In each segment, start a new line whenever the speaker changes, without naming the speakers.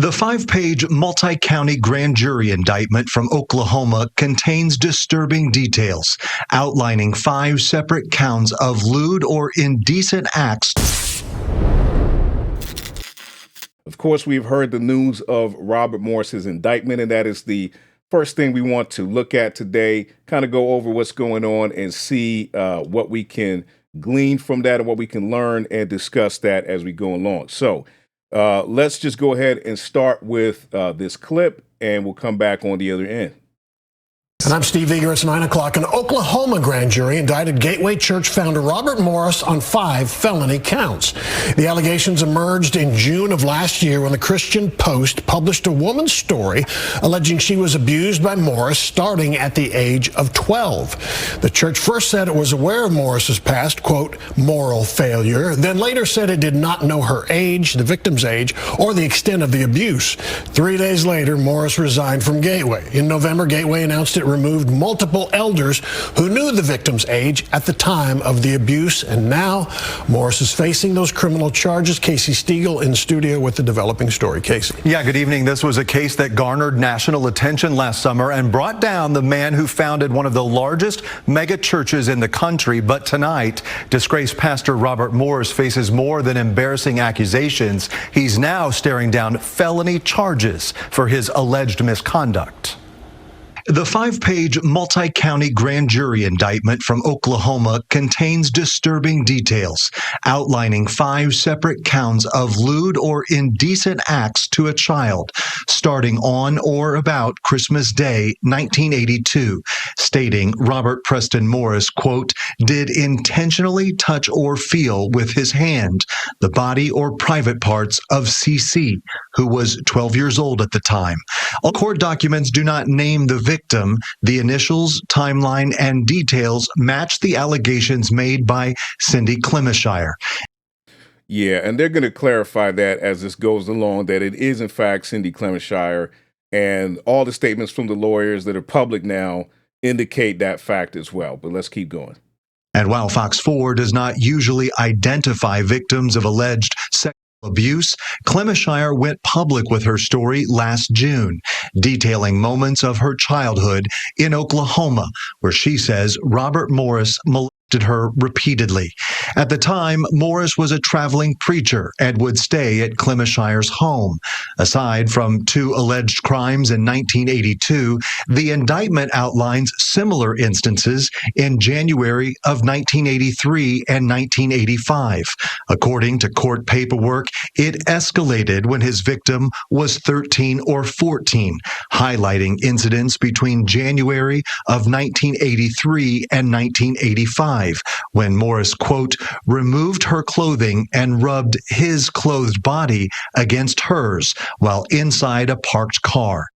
The five-page multi-county grand jury indictment from Oklahoma contains disturbing details, outlining 5 separate counts of lewd or indecent acts.
Of course, we've heard the news of Robert Morris's indictment, and that is the first thing we want to look at today, kind of go over what's going on and see what we can glean from that and what we can learn and discuss that as we go along. So let's just go ahead and start with this clip, and we'll come back on the other end.
And I'm Steve Eager. It's 9 o'clock. An Oklahoma grand jury indicted Gateway Church founder Robert Morris on 5 felony counts. The allegations emerged in June of last year when the Christian Post published a woman's story alleging she was abused by Morris starting at the age of 12. The church first said it was aware of Morris's past, quote, moral failure, then later said it did not know her age, the victim's age, or the extent of the abuse. 3 days later, Morris resigned from Gateway. In November, Gateway announced it removed multiple elders who knew the victim's age at the time of the abuse, and now Morris is facing those criminal charges. Casey Stiegel in studio with the developing story. Casey.
Yeah, good evening. This was a case that garnered national attention last summer and brought down the man who founded one of the largest mega churches in the country. But tonight, disgraced pastor Robert Morris faces more than embarrassing accusations. He's now staring down felony charges for his alleged misconduct. The 5-page multi-county grand jury indictment from Oklahoma contains disturbing details, outlining 5 separate counts of lewd or indecent acts to a child, starting on or about Christmas Day, 1982, stating Robert Preston Morris, quote, did intentionally touch or feel with his hand the body or private parts of CC, who was 12 years old at the time. All court documents do not name the victim. The initials, timeline, and details match the allegations made by Cindy Clemishire.
Yeah, and they're going to clarify that as this goes along, that it is in fact Cindy Clemishire, and all the statements from the lawyers that are public now indicate that fact as well. But let's keep going.
And while Fox 4 does not usually identify victims of alleged sexual abuse, Clemishire went public with her story last June, detailing moments of her childhood in Oklahoma, where she says Robert Morris molested her repeatedly. At the time, Morris was a traveling preacher and would stay at Clemishire's home. Aside from 2 alleged crimes in 1982, the indictment outlines similar instances in January of 1983 and 1985. According to court paperwork, it escalated when his victim was 13 or 14, highlighting incidents between January of 1983 and 1985. When Morris, quote, removed her clothing and rubbed his clothed body against hers while inside a parked car.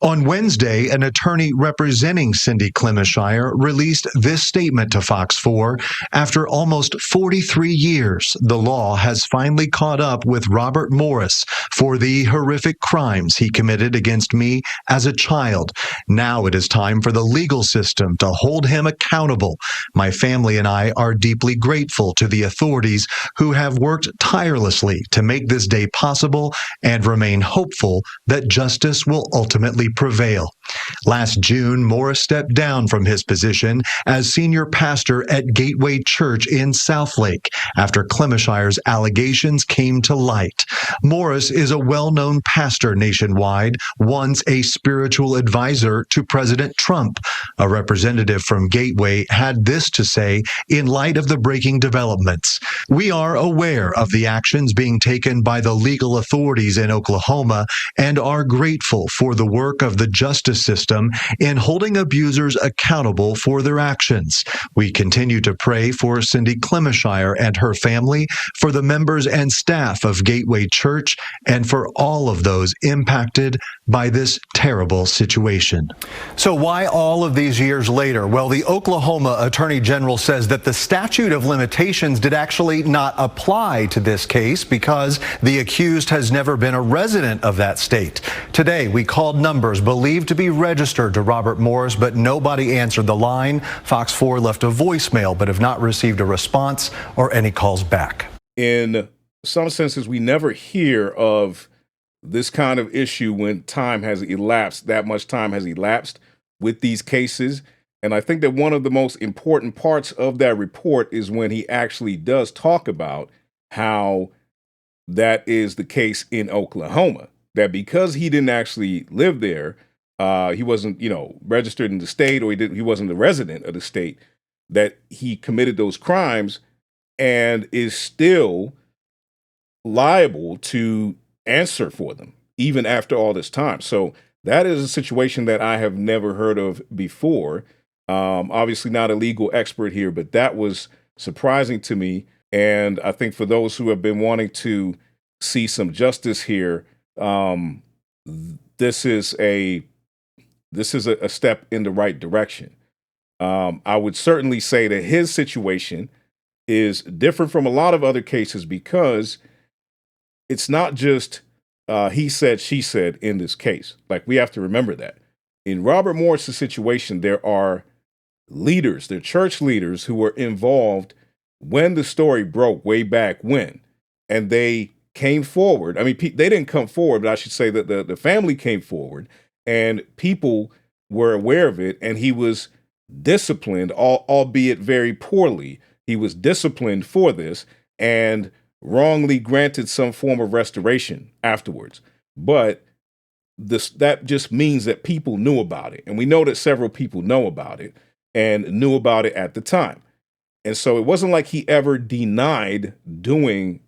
On Wednesday, an attorney representing Cindy Clemishire released this statement to Fox 4. After almost 43 years, the law has finally caught up with Robert Morris for the horrific crimes he committed against me as a child. Now it is time for the legal system to hold him accountable. My family and I are deeply grateful to the authorities who have worked tirelessly to make this day possible and remain hopeful that justice will ultimately prevail. Last June, Morris stepped down from his position as senior pastor at Gateway Church in Southlake after Clemishire's allegations came to light. Morris is a well-known pastor nationwide, once a spiritual advisor to President Trump. A representative from Gateway had this to say in light of the breaking developments. We are aware of the actions being taken by the legal authorities in Oklahoma and are grateful for the work of the justice system in holding abusers accountable for their actions. We continue to pray for Cindy Clemishire and her family, for the members and staff of Gateway Church, and for all of those impacted by this terrible situation.
So why all of these years later? Well, the Oklahoma Attorney General says that the statute of limitations did actually not apply to this case because the accused has never been a resident of that state. Today, we called numbers believed to be registered to Robert Morris, but nobody answered the line. Fox 4 left a voicemail, but have not received a response or any calls back.
In some senses, we never hear of this kind of issue when time has elapsed, that much time has elapsed with these cases. And I think that one of the most important parts of that report is when he actually does talk about how that is the case in Oklahoma, that because he didn't actually live there, he wasn't, registered in the state, or he wasn't a resident of the state, that he committed those crimes and is still liable to answer for them, even after all this time. So that is a situation that I have never heard of before. Obviously not a legal expert here, but that was surprising to me. And I think for those who have been wanting to see some justice here, this is a step in the right direction. I would certainly say that his situation is different from a lot of other cases because it's not just he said, she said in this case. Like, we have to remember that. In Robert Morris's situation, there are leaders, they're church leaders who were involved when the story broke way back when, and they came forward. I mean, they didn't come forward, but I should say that the family came forward and people were aware of it, and he was disciplined, albeit very poorly. He was disciplined for this and wrongly granted some form of restoration afterwards. But that just means that people knew about it. And we know that several people know about it and knew about it at the time. And so it wasn't like he ever denied doing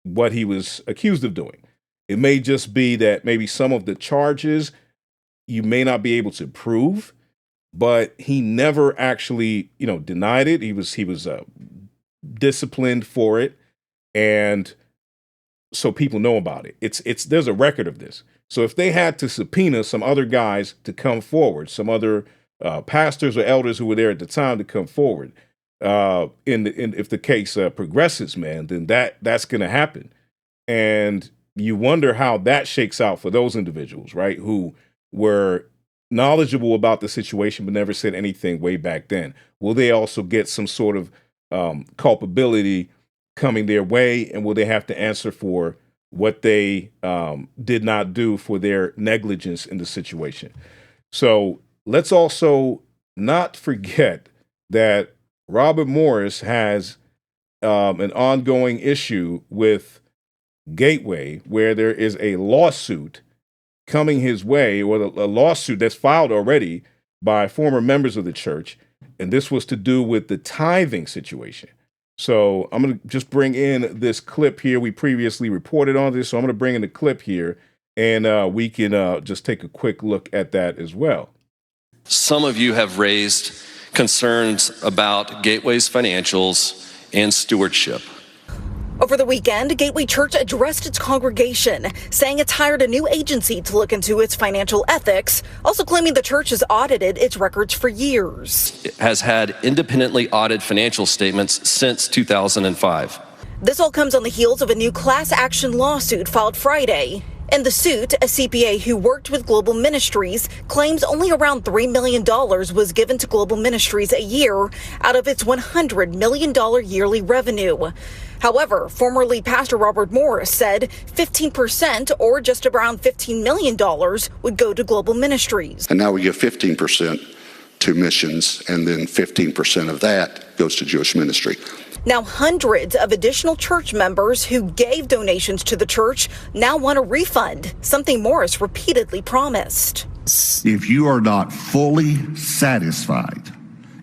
what he was accused of doing. It may just be that maybe some of the charges you may not be able to prove, but he never actually, denied it. He was disciplined for it. And so people know about it. There's a record of this. So if they had to subpoena some other guys to come forward, some other pastors or elders who were there at the time to come forward, if the case progresses, man, then that's going to happen. And you wonder how that shakes out for those individuals, right, who were knowledgeable about the situation but never said anything way back then. Will they also get some sort of culpability coming their way, and will they have to answer for what they did not do for their negligence in the situation? So let's also not forget that Robert Morris has an ongoing issue with Gateway, where there is a lawsuit coming his way, or a lawsuit that's filed already by former members of the church. And this was to do with the tithing situation. So I'm going to just bring in this clip here. We previously reported on this, so I'm going to bring in the clip here, and we can just take a quick look at that as well.
Some of you have raised concerns about Gateway's financials and stewardship.
Over the weekend, Gateway Church addressed its congregation, saying it's hired a new agency to look into its financial ethics, also claiming the church has audited its records for years.
It has had independently audited financial statements since 2005.
This all comes on the heels of a new class action lawsuit filed Friday. In the suit, a CPA who worked with Global Ministries claims only around $3 million was given to Global Ministries a year out of its $100 million yearly revenue. However, former lead pastor Robert Morris said 15%, or just around $15 million, would go to Global Ministries.
And now we give 15% to missions, and then 15% of that goes to Jewish ministry.
Now, hundreds of additional church members who gave donations to the church now want a refund, something Morris repeatedly promised.
If you are not fully satisfied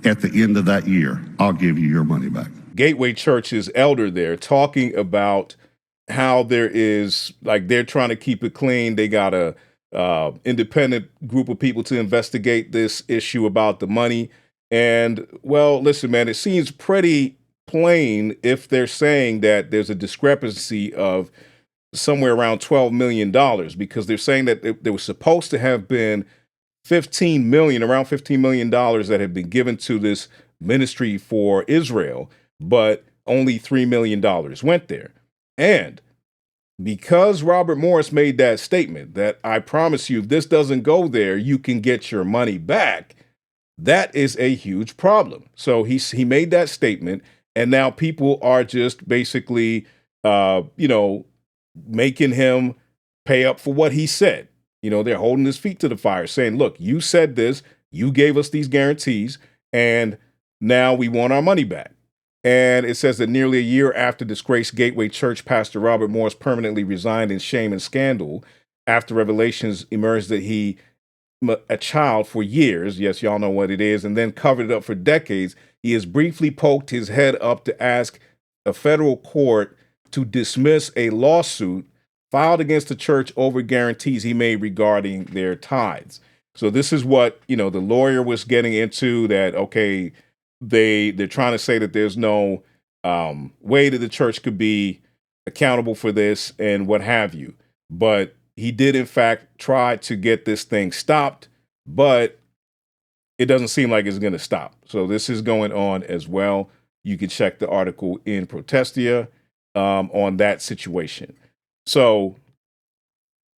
at the end of that year, I'll give you your money back.
Gateway Church's elder there talking about how there is, like, they're trying to keep it clean. They got a independent group of people to investigate this issue about the money. And, well, listen, man, it seems pretty plain if they're saying that there's a discrepancy of somewhere around $12 million, because they're saying that there was supposed to have been around $15 million that had been given to this ministry for Israel, but only $3 million went there. And because Robert Morris made that statement that, I promise you, if this doesn't go there, you can get your money back, that is a huge problem. So he made that statement, and now people are just basically, making him pay up for what he said. You know, they're holding his feet to the fire, saying, look, you said this, you gave us these guarantees, and now we want our money back. And it says that nearly a year after disgraced Gateway Church pastor Robert Morris permanently resigned in shame and scandal after revelations emerged that he a child for years, yes, y'all know what it is, and then covered it up for decades, he has briefly poked his head up to ask a federal court to dismiss a lawsuit filed against the church over guarantees he made regarding their tithes. So this is what, you know, the lawyer was getting into, that, okay, they're trying to say that there's no way that the church could be accountable for this and what have you. But he did, in fact, try to get this thing stopped, but it doesn't seem like it's going to stop. So this is going on as well. You can check the article in Protestia on that situation. So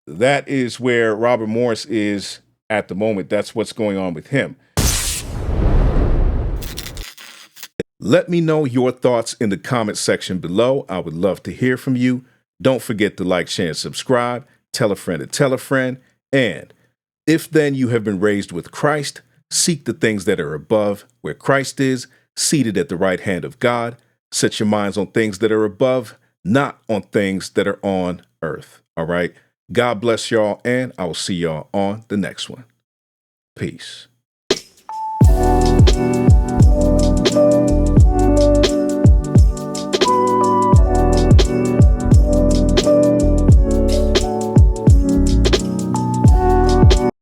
that is where Robert Morris is at the moment. That's what's going on with him. Let me know your thoughts in the comment section below. I would love to hear from you. Don't forget to like, share, and subscribe. Tell a friend to tell a friend. And if then you have been raised with Christ, seek the things that are above, where Christ is, seated at the right hand of God. Set your minds on things that are above, not on things that are on earth. All right. God bless y'all, and I will see y'all on the next one. Peace.